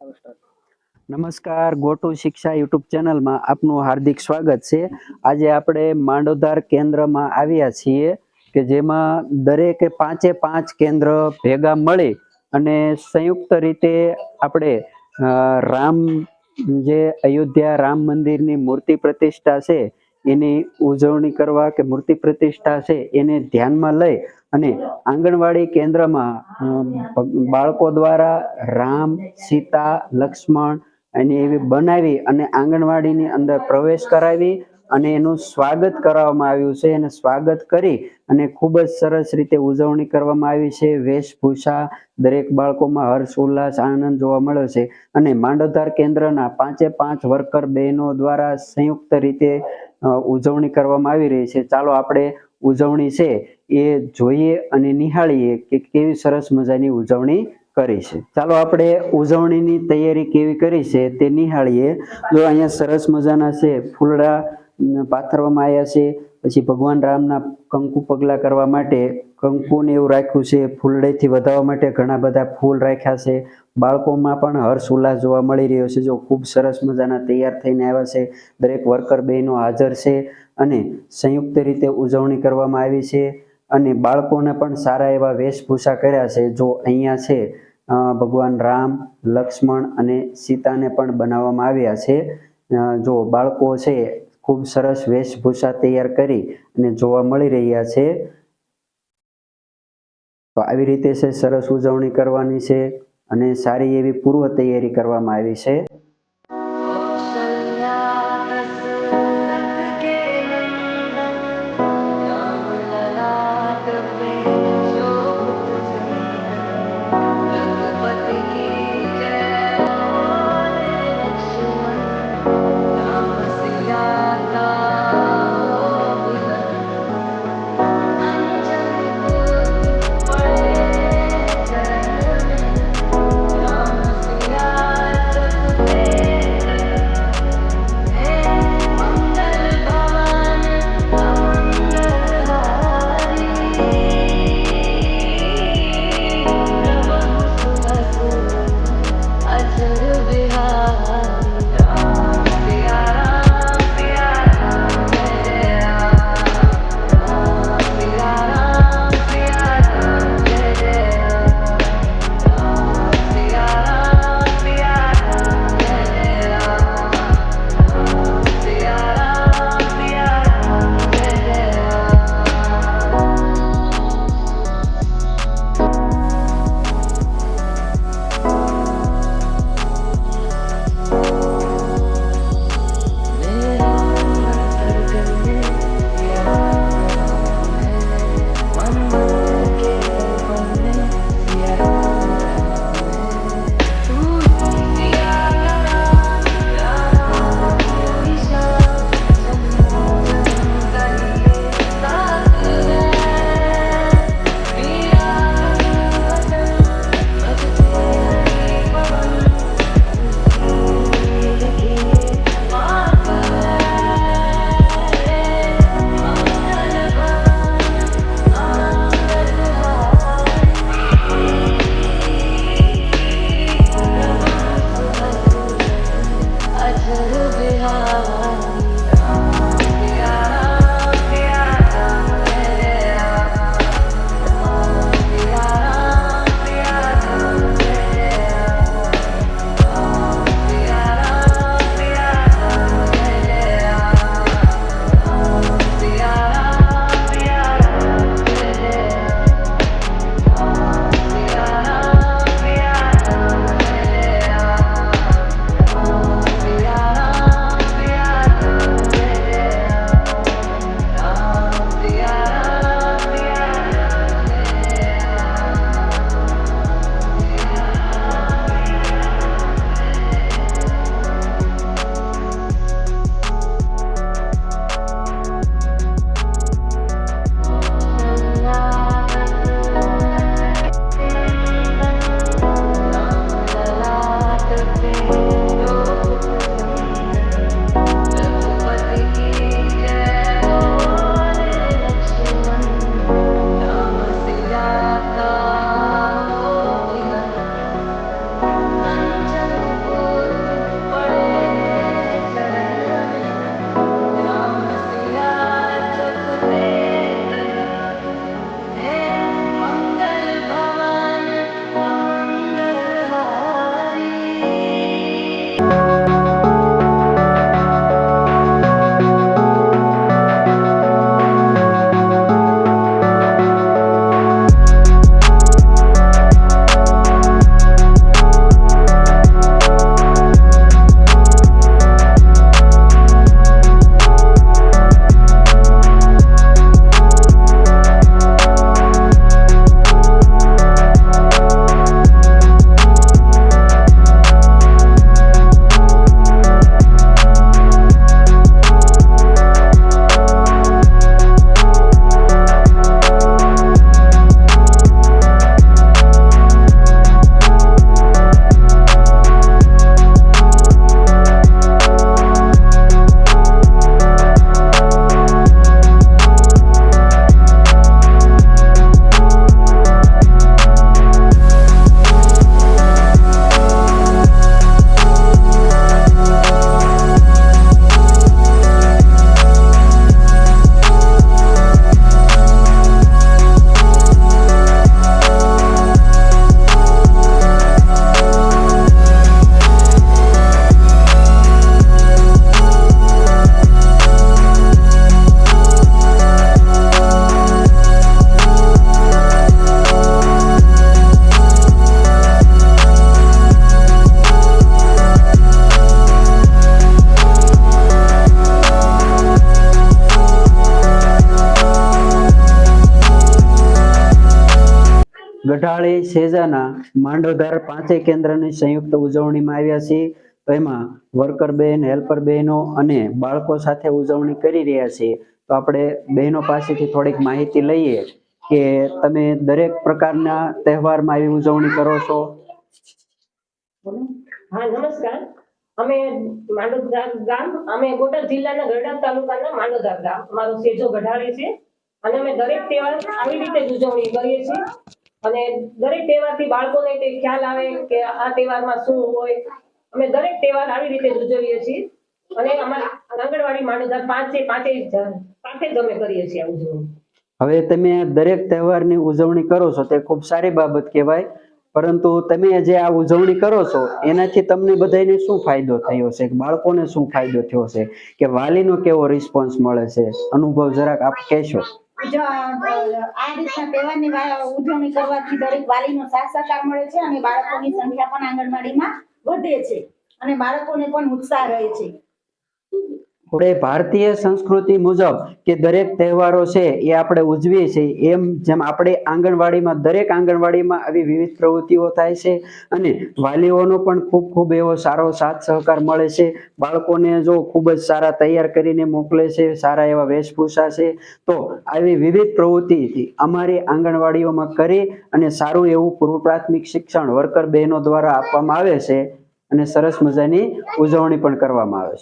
નમસ્કાર, ગોટુ શિક્ષા યુટ્યુબ ચેનલમાં આપનું હાર્દિક સ્વાગત છે। આજે આપણે માંડોધાર કેન્દ્રમાં આવ્યા છીએ કે જેમાં દરેકે 5 કેન્દ્ર ભેગા મળી અને સંયુક્ત રીતે આપણે રામ જે અયોધ્યા રામ મંદિરની મૂર્તિ પ્રતિષ્ઠા છે એની ઉજવણી કરવા કે મૂર્તિ પ્રતિષ્ઠા છે એને ધ્યાનમાં લઈ અને આંગણવાડી કેન્દ્રમાં બાળકો દ્વારા રામ, સીતા, લક્ષ્મણ અને એવી બનાવી અને આંગણવાડીની અંદર પ્રવેશ કરાવી અને એનું સ્વાગત કરવામાં આવ્યું છે। અને સ્વાગત કરી અને ખૂબ જ સરસ રીતે ઉજવણી કરવામાં આવી છે। વેશભૂષા દરેક બાળકોમાં હર્ષ ઉલ્લાસ આનંદ જોવા મળ્યો છે અને માંડોધાર કેન્દ્રના 5 વર્કર બહેનો દ્વારા સંયુક્ત રીતે ઉજવણી કરવામાં આવી રહી છે। ચાલો આપણે ઉજવણી છે એ જોઈએ અને નિહાળીએ કે કેવી સરસ મજાની ઉજવણી કરી છે। ચાલો આપણે ઉજવણીની તૈયારી કેવી કરી છે તે નિહાળીએ। જો અહીંયા સરસ મજાના છે ફૂલડા પાથરવામાં આવ્યા છે, પછી ભગવાન રામના કંકુ પગલા કરવા માટે કંકુને એવું રાખ્યું છે, ફૂલડેથી વધાવવા માટે ઘણા બધા ફૂલ રાખ્યા છે। બાળકોમાં પણ હર્ષ ઉલ્લાસ જોવા મળી રહ્યો છે। જો ખૂબ સરસ મજાના તૈયાર થઈને આવ્યા છે, દરેક વર્કર બહેનો હાજર છે અને સંયુક્ત રીતે ઉજવણી કરવામાં આવી છે અને બાળકોને પણ સારા એવા વેશભૂષા કર્યા છે। જો અહીંયા છે ભગવાન રામ, લક્ષ્મણ અને સીતાને પણ બનાવવામાં આવ્યા છે। જો બાળકો છે ખૂબ સરસ વેશભૂષા તૈયાર કરી અને જોવા મળી રહ્યા છે। તો આવી રીતે છે સરસ ઉજવણી કરવાની છે અને સારી એવી પૂર્વ તૈયારી કરવામાં આવી છે। ગઢાળી સેજાના માંડોધાર પાંચેય કેન્દ્રની સંયુક્ત ઉજવણીમાં આવ્યા છીએ. તો એમાં વર્કર બેન, હેલ્પર બહેનો અને બાળકો સાથે ઉજવણી કરી રહ્યા છીએ. તો આપણે બહેનો પાસેથી થોડીક માહિતી લઈએ કે તમે દરેક પ્રકારના તહેવારમાં આવી ઉજવણી કરો છો. હા, નમસ્કાર. અમે માંડોધાર ગામ, અમે બોટાદ જિલ્લાના ગઢડા તાલુકાના માંડોધાર ગામ, અમારો સેજો ગઢાળી છે અને અમે દરેક તહેવાર આવી રીતે જ ઉજવણી કરીએ છીએ. અને દરેક તહેવારથી બાળકોને તે ખ્યાલ આવે કે આ તહેવારમાં શું હોય. અમે દરેક તહેવાર આવી રીતે જ ઉજવીએ છીએ અને અમારા આંગણવાડી માંડોધાર પાંચે સાથે જ અમે કરીએ છીએ આ ઉજવણી. હવે તમે દરેક તહેવારની ઉજવણી કરો છો તે ખૂબ સારી બાબત કહેવાય, પરંતુ તમે જે આ ઉજવણી કરો છો એનાથી તમને બધાને શું ફાયદો થયો છે, બાળકોને શું ફાયદો થયો છે, કે વાલીનો કેવો રિસ્પોન્સ મળે છે, અનુભવ જરાક આપ કહેશો. આ રીતના તહેવારની ઉજવણી કરવાથી દરેક વાલીનો સાથ સહકાર મળે છે અને બાળકોની સંખ્યા પણ આંગણવાડીમાં વધે છે અને બાળકોને પણ ઉત્સાહ રહે છે. આપણે ભારતીય સંસ્કૃતિ મુજબ કે દરેક તહેવારો છે એ આપણે ઉજવીએ છીએ, એમ જેમ આપણે આંગણવાડીમાં દરેક આંગણવાડીમાં આવી વિવિધ પ્રવૃત્તિઓ થાય છે અને વાલીઓનો પણ ખૂબ ખૂબ એવો સારો સાથ સહકાર મળે છે. બાળકોને જો ખૂબ જ સારા તૈયાર કરીને મોકલે છે, સારા એવા વેશભૂષા છે, તો આવી વિવિધ પ્રવૃત્તિ અમારી આંગણવાડીઓમાં કરી અને સારું એવું પૂર્વ પ્રાથમિક શિક્ષણ વર્કર બહેનો દ્વારા આપવામાં આવે છે અને સરસ મજાની ઉજવણી પણ કરવામાં આવે છે.